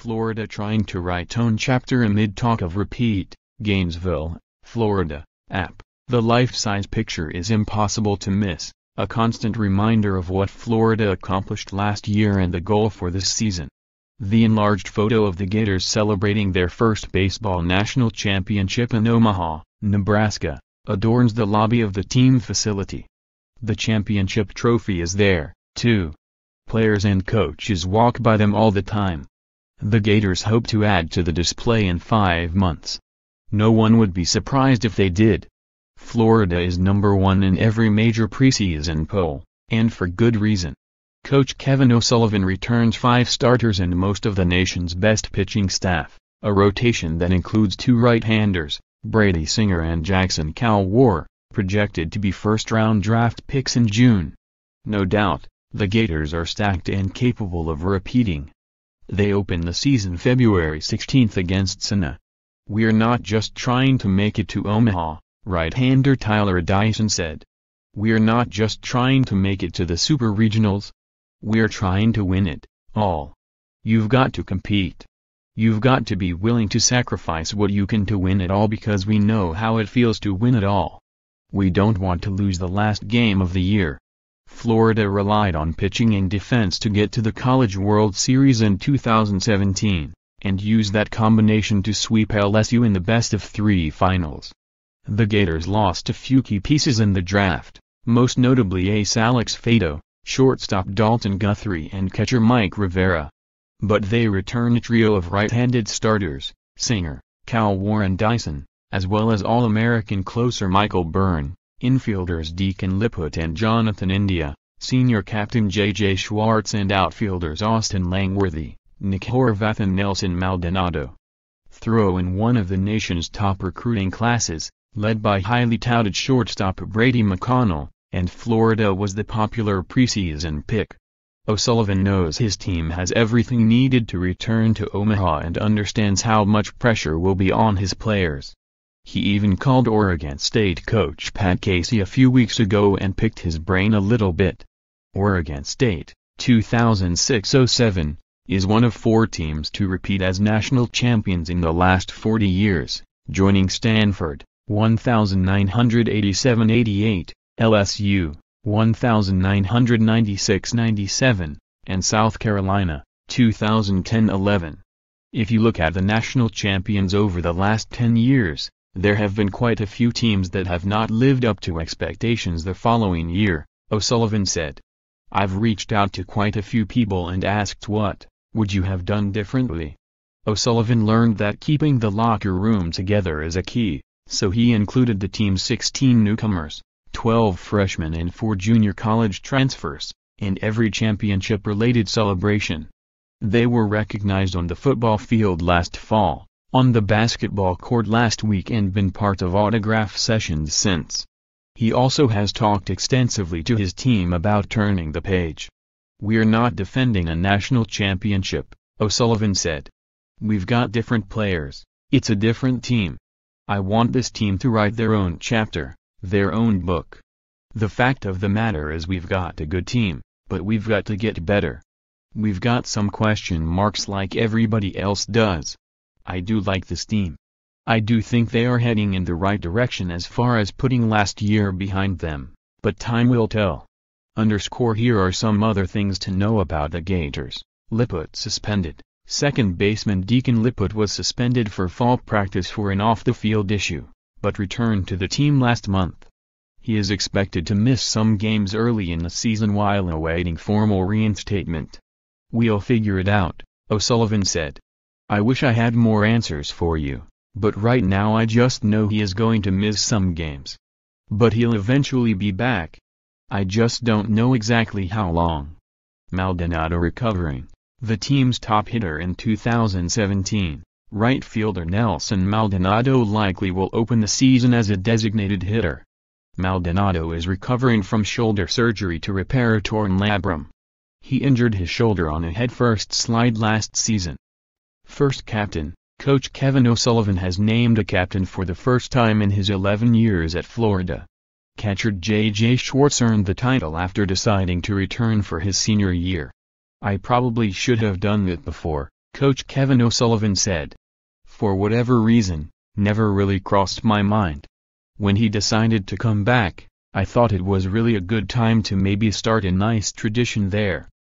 Florida trying to write own chapter amid talk of repeat, Gainesville, Florida, app. The life-size picture is impossible to miss, a constant reminder of what Florida accomplished last year and the goal for this season. The enlarged photo of the Gators celebrating their first baseball national championship in Omaha, Nebraska, adorns the lobby of the team facility. The championship trophy is there, too. Players and coaches walk by them all the time. The Gators hope to add to the display in 5 months. No one would be surprised if they did. Florida is #1 in every major preseason poll, and for good reason. Coach Kevin O'Sullivan returns 5 starters and most of the nation's best pitching staff, a rotation that includes 2 right-handers, Brady Singer and Jackson Calwar, projected to be first-round draft picks in June. No doubt, the Gators are stacked and capable of repeating. They open the season February 16 against Senna. "We're not just trying to make it to Omaha," right-hander Tyler Dyson said. "We're not just trying to make it to the Super Regionals. We're trying to win it all. You've got to compete. You've got to be willing to sacrifice what you can to win it all because we know how it feels to win it all. We don't want to lose the last game of the year." Florida relied on pitching and defense to get to the College World Series in 2017, and used that combination to sweep LSU in the best-of-3 finals. The Gators lost a few key pieces in the draft, most notably ace Alex Faedo, shortstop Dalton Guthrie and catcher Mike Rivera. But they return a trio of right-handed starters, Singer, Calwar and Dyson, as well as All-American closer Michael Byrne, infielders Deacon Liput and Jonathan India, senior captain J.J. Schwartz and outfielders Austin Langworthy, Nick Horvath and Nelson Maldonado. Throw in one of the nation's top recruiting classes, led by highly touted shortstop Brady McConnell, and Florida was the popular preseason pick. O'Sullivan knows his team has everything needed to return to Omaha and understands how much pressure will be on his players. He even called Oregon State coach Pat Casey a few weeks ago and picked his brain a little bit. Oregon State, 2006-07, is one of 4 teams to repeat as national champions in the last 40 years, joining Stanford, 1987-88, LSU, 1996-97, and South Carolina, 2010-11. If you look at the national champions over the last 10 years, there have been quite a few teams that have not lived up to expectations the following year, O'Sullivan said. "I've reached out to quite a few people and asked what would you have done differently?" O'Sullivan learned that keeping the locker room together is a key, so he included the team's 16 newcomers, 12 freshmen and 4 junior college transfers, in every championship-related celebration. They were recognized on the football field last fall, on the basketball court last week and been part of autograph sessions since. He also has talked extensively to his team about turning the page. "We're not defending a national championship," O'Sullivan said. "We've got different players, it's a different team. I want this team to write their own chapter, their own book. The fact of the matter is we've got a good team, but we've got to get better. We've got some question marks like everybody else does. I do like this team. I do think they are heading in the right direction as far as putting last year behind them, but time will tell." Here are some other things to know about the Gators. Liput suspended. Second baseman Deacon Liput was suspended for fall practice for an off-the-field issue, but returned to the team last month. He is expected to miss some games early in the season while awaiting formal reinstatement. "We'll figure it out," O'Sullivan said. "I wish I had more answers for you, but right now I just know he is going to miss some games. But he'll eventually be back. I just don't know exactly how long." Maldonado recovering. The team's top hitter in 2017, right fielder Nelson Maldonado likely will open the season as a designated hitter. Maldonado is recovering from shoulder surgery to repair a torn labrum. He injured his shoulder on a headfirst slide last season. First captain, Coach Kevin O'Sullivan has named a captain for the first time in his 11 years at Florida. Catcher J.J. Schwartz earned the title after deciding to return for his senior year. "I probably should have done it before," Coach Kevin O'Sullivan said. For whatever reason, never really crossed my mind. When he decided to come back, I thought it was really a good time to maybe start a nice tradition there.